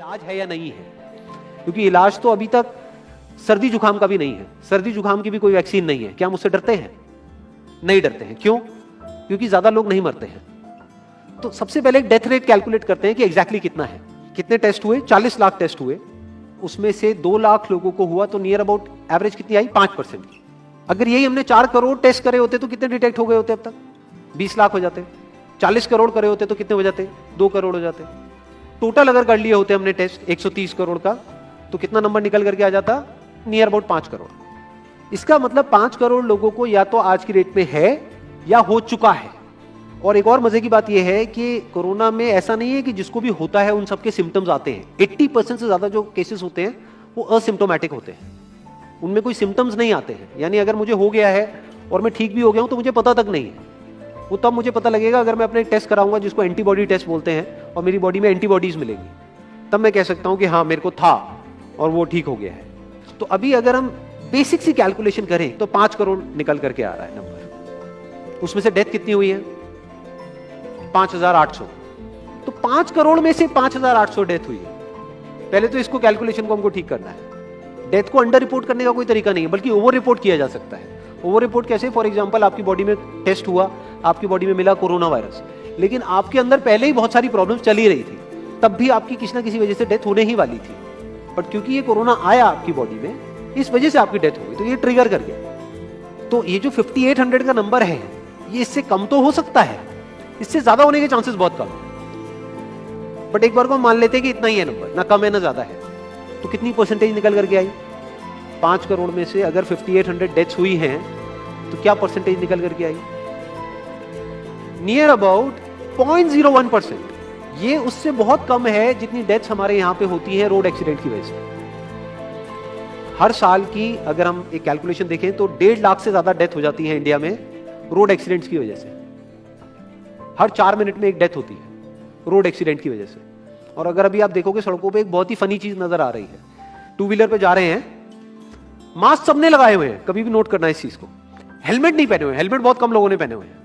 इलाज है या नहीं है, क्योंकि इलाज तो अभी तक सर्दी जुकाम का भी नहीं है, सर्दी जुकाम की भी कोई वैक्सीन नहीं है। क्या हम उससे डरते हैं? नहीं डरते हैं। क्यों? क्योंकि ज्यादा लोग नहीं मरते हैं। तो सबसे पहले डेथ रेट कैलकुलेट करते हैं कि एग्जैक्टली कितना है। कितने टेस्ट हुए? 40 लाख टेस्ट हुए, उसमें से 2 लाख लोगों को हुआ, तो नियर अबाउट एवरेज कितनी आई? 5% की। अगर यही हमने 4 करोड़ टेस्ट करे होते तो कितने डिटेक्ट हो गए होते अब तक? 20 लाख हो जाते। 40 करोड़ करे होते तो कितने हो जाते? 2 करोड़ हो जाते। टोटल अगर कर लिए होते हमने टेस्ट 130 करोड़ का, तो कितना नंबर निकल करके आ जाता? Near about 5 crore. इसका मतलब 5 करोड़ लोगों को या तो आज की डेट में है या हो चुका है। और एक और मजे की बात यह है कि कोरोना में ऐसा नहीं है कि जिसको भी होता है उन सबके सिम्टम्स आते हैं। 80% से ज्यादा जो केसेस होते हैं वो असिम्टोमेटिक होते हैं, उनमें कोई सिम्टम्स नहीं आते हैं। यानी अगर मुझे हो गया है और मैं ठीक भी हो गया हूं तो मुझे पता तक नहीं है। वो तब मुझे पता लगेगा अगर मैं अपने टेस्ट कराऊंगा जिसको एंटीबॉडी टेस्ट बोलते हैं, और मेरी बॉडी में एंटीबॉडीज मिलेंगी, तब मैं कह सकता हूं कि हाँ मेरे को था और वो ठीक हो गया है। तो अभी अगर हम बेसिक सी कैलकुलेशन करें तो 5 करोड़ निकल करके आ रहा है नंबर। उसमें से डेथ कितनी हुई है? 5800। तो 5 करोड़ में से 5800 डेथ हुई है। पहले तो इसको कैलकुलेशन को हमको ठीक करना है। डेथ को अंडर रिपोर्ट करने का कोई तरीका नहीं है, बल्कि ओवर रिपोर्ट किया जा सकता है। ओवर रिपोर्ट कैसे? फॉर एग्जांपल आपकी बॉडी में टेस्ट हुआ, आपकी बॉडी में मिला कोरोना वायरस, लेकिन आपके अंदर पहले ही बहुत सारी प्रॉब्लम्स चली रही थी, तब भी आपकी किसी ना किसी वजह से डेथ होने ही वाली थी। बट क्योंकि ये कोरोना आया आपकी बॉडी में, इस वजह से आपकी डेथ हो गई, तो ये ट्रिगर कर गया। तो ये जो 5800 का नंबर है, ये इससे कम तो हो सकता है, इससे ज्यादा होने के चांसेस बहुत कम है। बट एक बार को हम मान लेते हैं कि इतना ही है नंबर, ना कम है ना ज्यादा है, तो कितनी परसेंटेज निकल करके आई? 5 करोड़ में से अगर 5800 डेथ्स हुई हैं तो क्या परसेंटेज निकल करके आई? Near about 0.01%। ये उससे बहुत कम है जितनी डेथ्स हमारे यहां पे होती है रोड एक्सीडेंट की वजह से। हर साल की अगर हम एक कैलकुलेशन देखें तो 1.5 लाख से ज्यादा डेथ हो जाती है इंडिया में रोड एक्सीडेंट्स की वजह से। हर 4 मिनट में एक डेथ होती है रोड एक्सीडेंट की वजह से। और अगर अभी आप देखोगे सड़कों पे एक बहुत ही फनी चीज नजर आ रही है, 2 व्हीलर पे जा रहे हैं, मास्क सबने लगाए हुए हैं, कभी भी नोट करना इस चीज को। हेलमेट नहीं पहने हुए, हेलमेट बहुत कम लोगों ने पहने हुए हैं।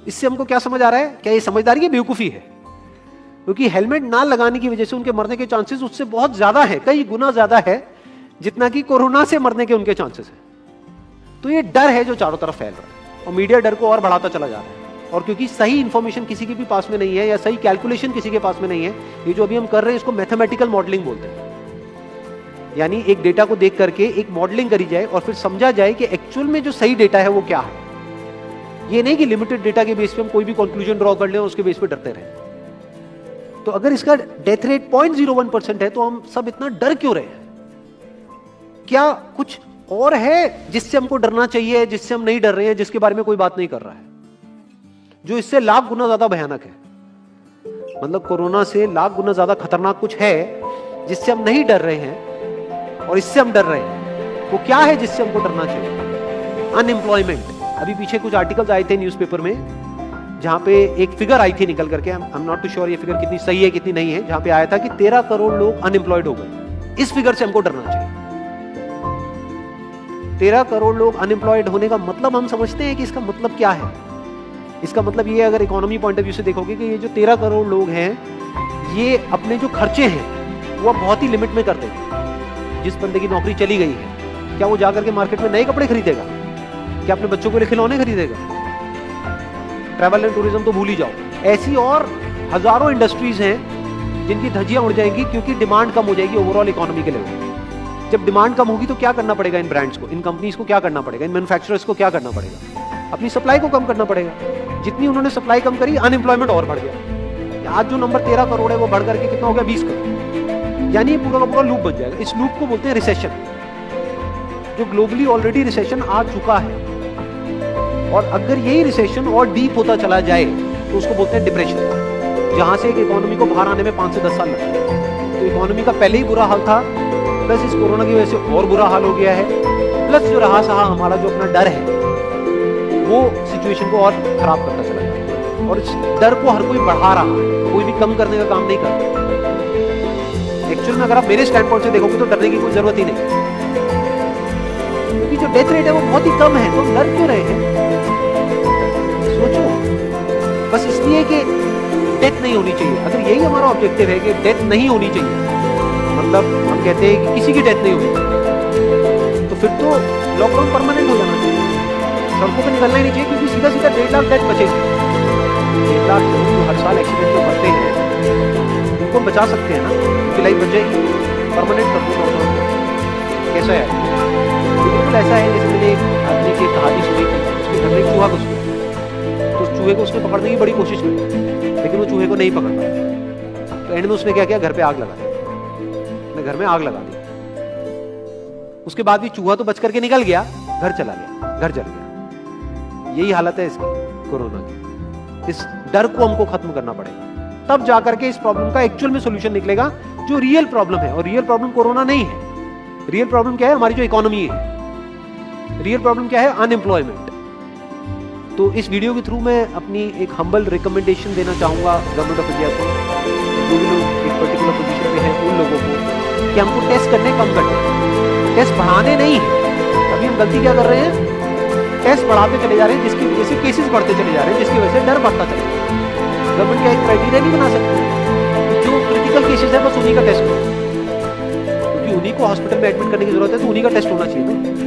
इससे हमको क्या समझ आ रहा है? क्या ये समझदारी है, बेवकूफी है? क्योंकि हेलमेट ना लगाने की वजह से उनके मरने के चांसेस उससे बहुत ज्यादा है, कई गुना ज्यादा है जितना कि कोरोना से मरने के उनके चांसेस है। तो ये डर है जो चारों तरफ फैल रहा है, और मीडिया डर को और बढ़ाता चला जा रहा है। और क्योंकि सही इंफॉर्मेशन किसी के भी पास में नहीं है, या सही कैलकुलेशन किसी के पास में नहीं है, ये जो अभी हम कर रहे हैं इसको मैथमेटिकल मॉडलिंग बोलते हैं। यानी एक डेटा को देख करके एक मॉडलिंग करी जाए और फिर समझा जाए कि एक्चुअल में जो सही डेटा है वो क्या है। ये नहीं कि लिमिटेड डेटा के बेस पे हम कोई भी कंक्लूजन ड्रॉ कर लें और उसके बेस पे डरते रहे। तो अगर इसका डेथ रेट 0.01% है तो हम सब इतना डर क्यों रहे हैं? क्या कुछ और है जिससे हमको डरना चाहिए, जिससे हम नहीं डर रहे हैं, जिसके बारे में कोई बात नहीं कर रहा है, जो इससे लाख गुना ज्यादा भयानक है? मतलब कोरोना से लाख गुना ज्यादा खतरनाक कुछ है जिससे हम नहीं डर रहे हैं और इससे हम डर रहे हैं। वो क्या है जिससे हमको डरना चाहिए? अनएम्प्लॉयमेंट। अभी पीछे कुछ आर्टिकल्स आए थे न्यूज़पेपर में, जहां पे एक फिगर आई थी निकल करके, I am not too sure ये फिगर कितनी सही है कितनी नहीं है, जहां पे आया था कि 13 करोड़ लोग अनएम्प्लॉयड हो गए। इस फिगर से हमको डरना चाहिए। 13 करोड़ लोग अनएम्प्लॉयड होने का मतलब हम समझते हैं कि इसका मतलब क्या है? इसका मतलब ये, अगर इकोनॉमी पॉइंट ऑफ व्यू से देखोगे, कि ये जो 13 करोड़ लोग हैं, ये अपने जो खर्चे हैं वो बहुत ही लिमिट में करते हैं। जिस बंदे की नौकरी चली गई है, क्या वो जाकर के मार्केट में नए कपड़े खरीदेगा? क्या अपने बच्चों के लिए खिलौने खरीदेगा? ट्रैवल एंड टूरिज्म तो भूल ही जाओ। ऐसी और हजारों इंडस्ट्रीज हैं जिनकी धज्जियां उड़ जाएंगी क्योंकि डिमांड कम हो जाएगी ओवरऑल इकोनॉमी के लेवल। जब डिमांड कम होगी तो क्या करना पड़ेगा इन ब्रांड्स को, इन कंपनीज को क्या करना पड़ेगा, इन मैन्युफैक्चरर्स को क्या करना पड़ेगा? अपनी सप्लाई को कम करना पड़ेगा। जितनी उन्होंने सप्लाई कम करी, अनएम्प्लॉयमेंट और बढ़ गया। आज जो नंबर 13 करोड़ है वो बढ़ करके कितना हो गया? 20 करोड़। यानी ये पूरा का पूरा लूप बन जाएगा। इस लूप को बोलते हैं रिसेशन, जो ग्लोबली ऑलरेडी रिसेशन आ चुका है। और अगर यही रिसेशन और डीप होता चला जाए तो उसको बोलते हैं डिप्रेशन, जहां से एक इकोनॉमी को बाहर आने में 5 से 10 साल लगते हैं। तो इकोनॉमी का पहले ही बुरा हाल था, प्लस इस कोरोना की वजह से और बुरा हाल हो गया है, प्लस जो रहा सहा हमारा जो अपना डर है वो सिचुएशन को और खराब करता चला जाता है। और इस डर को हर कोई बढ़ा रहा है, कोई भी कम करने का काम नहीं करता। एक्चुअल में अगर आप मेरे स्टैंड पॉइंट से देखोगे तो डरने की कोई जरूरत ही नहीं, क्योंकि जो डेथ रेट है वो बहुत ही कम है। तो डर क्यों रहे हैं? सोचो। बस इसलिए कि डेथ नहीं होनी चाहिए। अगर यही हमारा ऑब्जेक्टिव है कि डेथ नहीं होनी चाहिए, मतलब हम कहते हैं कि किसी की डेथ नहीं होनी चाहिए, तो फिर तो लॉकडाउन परमानेंट हो जाना चाहिए, सड़कों पे निकलना ही नहीं चाहिए, क्योंकि सीधा सीधा 1.5 लाख डेथ बचेगी। 1 लाख लोग जो हर साल एक्सीडेंट में मरते हैं उनको हम बचा सकते हैं ना, उनकी लाइफ बच जाएगी। परमानेंट कर दूंगा लॉकडाउन। कैसा है? बिल्कुल ऐसा है जैसे मैंने एक आदमी की कहानी सुनी थी, उसके घर में एक चूहा घुस गया, तो उस चूहे को उसने पकड़ने की बड़ी कोशिश की, लेकिन वो चूहे को नहीं पकड़ पाया। तो एंड में उसने क्या किया, घर पे आग लगा दी, अपने घर में आग लगा दी। उसके बाद भी चूहा तो बच करके निकल गया, घर चला गया, घर जल गया। यही हालत है इसकी, कोरोना की। इस डर को हमको खत्म करना पड़ेगा, तब जाकर के इस प्रॉब्लम का एक्चुअल में सॉल्यूशन निकलेगा, जो रियल प्रॉब्लम है। और रियल प्रॉब्लम कोरोना नहीं है। रियल प्रॉब्लम क्या है? हमारी जो इकोनॉमी है। रियल प्रॉब्लम क्या है? अनएम्प्लॉयमेंट। तो इस वीडियो के थ्रू मैं अपनी एक हम्बल रिकमेंडेशन देना चाहूंगा गवर्नमेंट ऑफ इंडिया को, जो भी लोग एक पर्टिकुलर पोजीशन पे हैं उन लोगों को, कि हमको टेस्ट करने कम करने, टेस्ट बढ़ाने नहीं है। अभी हम गलती क्या कर रहे हैं? टेस्ट बढ़ाते चले जा रहे हैं, जिसकी वजह से केसेस बढ़ते चले जा रहे हैं, जिसकी वजह से डर बढ़ता चला जा रहा है। गवर्नमेंट क्या एक क्राइटेरिया नहीं बना सकती, जो क्रिटिकल केसेस है बस उन्हीं का टेस्ट करो, क्योंकि उन्हीं को हॉस्पिटल में एडमिट करने की जरूरत है, तो उन्हीं का टेस्ट होना चाहिए ना।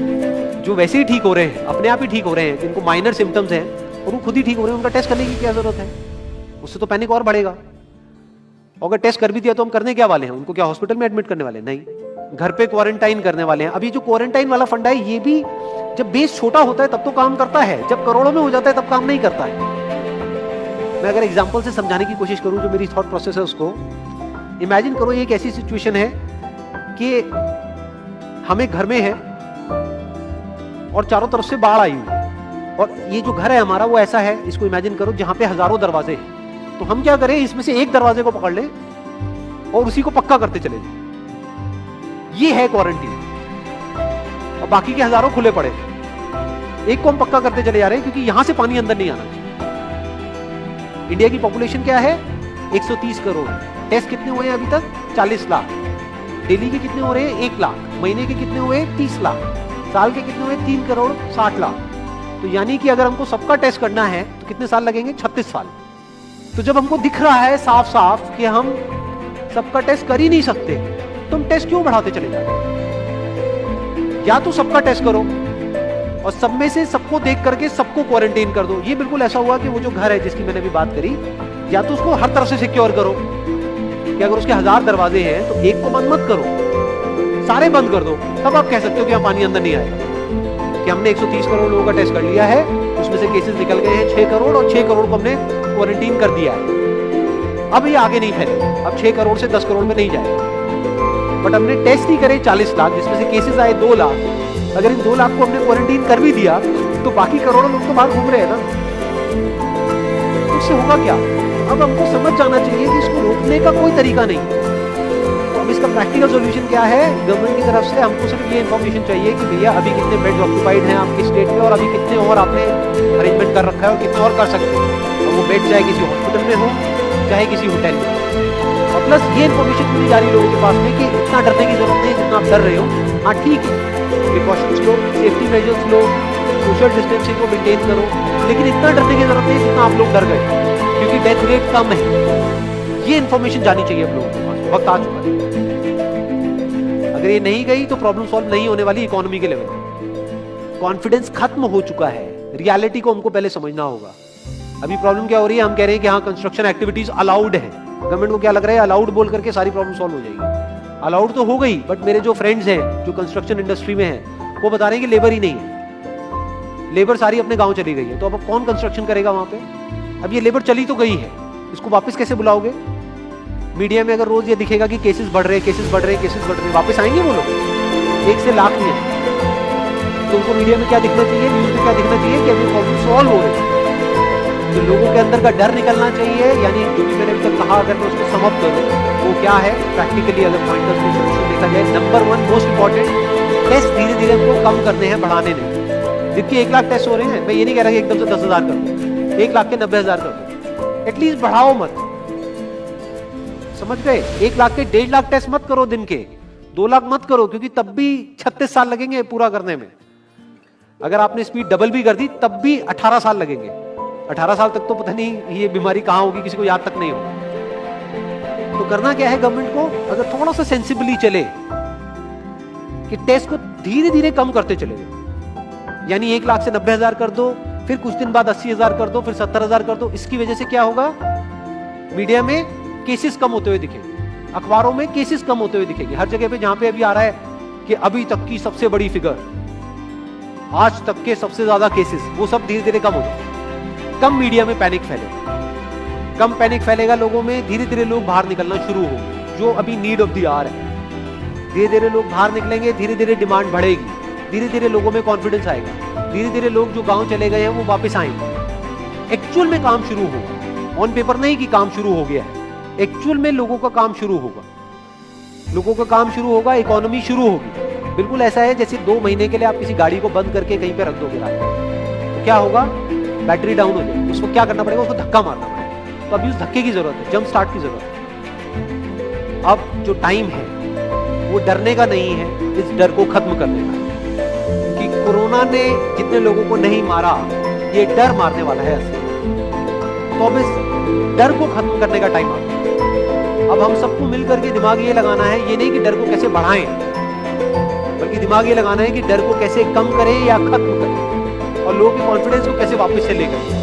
जो वैसे ही ठीक हो रहे हैं, अपने आप ही ठीक हो रहे हैं, जिनको माइनर सिम्टम्स हैं और वो खुद ही ठीक हो रहे हैं, उनका टेस्ट करने की क्या जरूरत है? उससे तो पैनिक और बढ़ेगा। अगर टेस्ट कर भी दिया तो हम करने क्या वाले हैं? उनको क्या हॉस्पिटल में एडमिट करने वाले हैं? नहीं, घर पे क्वारंटाइन करने वाले हैं। अभी जो क्वारंटाइन वाला फंडा है, ये भी जब बेस छोटा होता है तब तो काम करता है, जब करोड़ों में हो जाता है तब काम नहीं करता है। मैं अगर एग्जांपल से समझाने की कोशिश करूं, जो मेरी थॉट प्रोसेस है उसको इमेजिन करो। ये एक ऐसी सिचुएशन है कि हम एक घर में है और चारों तरफ से बाढ़ आई हुई है, और ये जो घर है हमारा वो ऐसा है, इसको इमेजिन करो जहां पे हजारों दरवाजे हैं। तो हम क्या करें, इसमें से एक दरवाजे को पकड़ लें और उसी को पक्का करते चले जाए। ये है क्वारंटीन, और बाकी के हजारों खुले पड़े। एक को हम पक्का करते चले जा रहे हैं, क्योंकि यहां से पानी अंदर नहीं आना चाहिए। इंडिया की पॉपुलेशन क्या है? 130 करोड़। टेस्ट कितने हुए हैं अभी तक? 40 लाख। डेली के कितने हो रहे हैं? 1 लाख। महीने के कितने हुए? 30 लाख। साल के कितने हुए? 3 करोड़ 60 लाख। तो यानी कि अगर हमको सबका टेस्ट करना है तो कितने साल लगेंगे? 36 साल। तो जब हमको दिख रहा है साफ साफ कि हम सबका टेस्ट कर ही नहीं सकते, तो हम टेस्ट क्यों बढ़ाते चले जा रहे हैं? या तो सबका टेस्ट करो और सब में से सबको देख करके सबको क्वारंटाइन कर दो। ये बिल्कुल ऐसा हुआ कि वो जो घर है जिसकी मैंने अभी बात करी, या तो उसको हर तरफ से सिक्योर करो कि अगर उसके 1000 दरवाजे हैं तो एक को बंद मत करो, सारे बंद कर दो। तब आप कह सकते हो कि यहाँ पानी अंदर नहीं आएगा, कि हमने 130 करोड़ लोगों का टेस्ट कर लिया है, उसमें से केसेस निकल गए हैं 6 करोड़, और 6 करोड़ को हमने क्वारंटाइन कर दिया है। अब ये आगे नहीं फैलेगा, अब 6 करोड़ से 10 करोड़ में नहीं जाएगा। बट हमने टेस्ट ही करे 40 लाख, जिसमें से केसेस आए 2 लाख। अगर इन 2 लाख को हमने क्वारंटाइन कर भी दिया तो बाकी करोड़ों लोग तो बाहर घूम रहे हैं ना, उससे होगा क्या? अब हमको समझ जाना चाहिए कि इसको रोकने का कोई तरीका नहीं। तो अब इसका प्रैक्टिकल सॉल्यूशन क्या है? गवर्नमेंट की तरफ से हमको सिर्फ ये इन्फॉर्मेशन चाहिए कि भैया अभी कितने बेड्स ऑक्यूपाइड हैं आपके स्टेट में, और अभी कितने और आपने अरेंजमेंट कर रखा है, और कितने और कर सकते हैं। और वो बेड चाहे किसी हॉस्पिटल में हो चाहे किसी होटल में। और प्लस ये इन्फॉर्मेशन मिली जा रही है लोगों के पास में कि इतना डरने की जरूरत नहीं जितना आप डर रहे हो। हाँ ठीक है, प्रिकॉशंस लो, सेफ्टी मेजर्स लो, सोशल डिस्टेंसिंग को मेंटेन करो, लेकिन इतना डरने की जरूरत नहीं जितना आप लोग डर गए, क्योंकि डेथ रेट कम है। ये इन्फॉर्मेशन जानी चाहिए आप लोगों के पास, वक्त आ चुका है। अगर ये नहीं गई तो प्रॉब्लम सॉल्व नहीं होने वाली इकोनॉमी के लेवल। कॉन्फिडेंस खत्म हो चुका है, रियलिटी को हमको पहले समझना होगा। अभी प्रॉब्लम क्या हो रही है? हम कह रहे हैं कि हाँ कंस्ट्रक्शन एक्टिविटीज अलाउड है। गवर्नमेंट को क्या लग रहा है? अलाउड बोल करके सारी प्रॉब्लम सॉल्व हो जाएगी। अलाउड तो हो गई, बट मेरे जो फ्रेंड्स हैं जो कंस्ट्रक्शन इंडस्ट्री में हैं, वो बता रहे हैं कि लेबर ही नहीं है, लेबर सारी अपने गांव चली गई है। तो अब कौन कंस्ट्रक्शन करेगा वहां पे? अब ये लेबर चली तो गई है, इसको वापस कैसे बुलाओगे? मीडिया में अगर रोज ये दिखेगा कि केसेस बढ़ रहे, केसेस बढ़ रहे, केसेस बढ़ रहे, वापस आएंगे वो लोग? 1 से लाख में। तो उनको मीडिया में क्या दिखना चाहिए, न्यूज में क्या दिखना चाहिए कि अभी प्रॉब्लम सॉल्व हो रही है। तो लोगों के अंदर का डर निकलना चाहिए। यानी जो भी मैंने अभी तक कहा, अगर मैं उसको सम अप करूं, वो क्या है प्रैक्टिकली अगर पॉइंटर्स में सोल्यूशन देखा जाए? नंबर 1 मोस्ट इंपॉर्टेंट, टेस्ट धीरे धीरे हमको कम करने हैं, बढ़ाने नहीं। जितने 1 लाख टेस्ट हो रहे हैं, मैं ये नहीं कह रहा कि एकदम से 10,000 कर दो, 1 लाख के 90,000 कर दो, एटलीस्ट बढ़ाओ मत। समझ गए? 1 लाख के 1.5 लाख टेस्ट मत करो दिन के, 2 लाख मत करो, क्योंकि तब भी 36 साल लगेंगे पूरा करने में। अगर आपने स्पीड डबल भी कर दी तब भी 18 साल लगेंगे। 18 साल तक तो पता नहीं ये बीमारी कहाँ होगी, किसी को याद तक नहीं होगा। तो करना क्या है गवर्नमेंट को, अगर थोड़ा सा सेंसिबली चले कि टेस्ट को धीरे धीरे कम करते चले, यानी 1 लाख से 90,000 कर दो, फिर कुछ दिन बाद 80,000 कर दो, फिर 70,000 कर दो। इसकी वजह से क्या होगा, मीडिया में केसेस कम होते हुए दिखेंगे, अखबारों में केसेस कम होते हुए दिखेंगे, हर जगह पे जहां पे अभी आ रहा है कि अभी तक की सबसे बड़ी फिगर, आज तक के सबसे ज्यादा केसेस, वो सब धीरे धीरे कम हो जाए। कम मीडिया में पैनिक फैलेगा, कम पैनिक फैलेगा लोगों में, धीरे धीरे लोग बाहर निकलना शुरू होंगे, जो अभी नीड ऑफ द आवर है। धीरे धीरे लोग बाहर निकलेंगे, धीरे धीरे डिमांड बढ़ेगी, धीरे धीरे लोगों में कॉन्फिडेंस आएगा, धीरे धीरे लोग जो गांव चले गए हैं वो वापस आएंगे। एक्चुअल में काम शुरू होगा, ऑन पेपर नहीं कि काम शुरू हो गया है, एक्चुअल में लोगों का काम शुरू होगा, लोगों का काम शुरू होगा, इकोनॉमी शुरू होगी। बिल्कुल ऐसा है जैसे 2 महीने के लिए आप किसी गाड़ी को बंद करके कहीं पे रख दोगे रात में, तो क्या होगा, बैटरी डाउन हो जाएगी, उसको क्या करना पड़ेगा, उसको धक्का मारना पड़ेगा। तो अभी उस धक्के की जरूरत है, जंप स्टार्ट की जरूरत है। अब जो टाइम है वो डरने का नहीं है, इस डर को खत्म करने का है। कि कोरोना ने जितने लोगों को नहीं मारा, ये डर मारने वाला है असली। तो अब इस डर को खत्म करने का टाइम आ गया। अब हम सबको मिलकर के दिमाग ये लगाना है, ये नहीं कि डर को कैसे बढ़ाएं, बल्कि दिमाग ये लगाना है कि डर को कैसे कम करें या खत्म करें, और लोगों के कॉन्फिडेंस को कैसे वापस से लेकर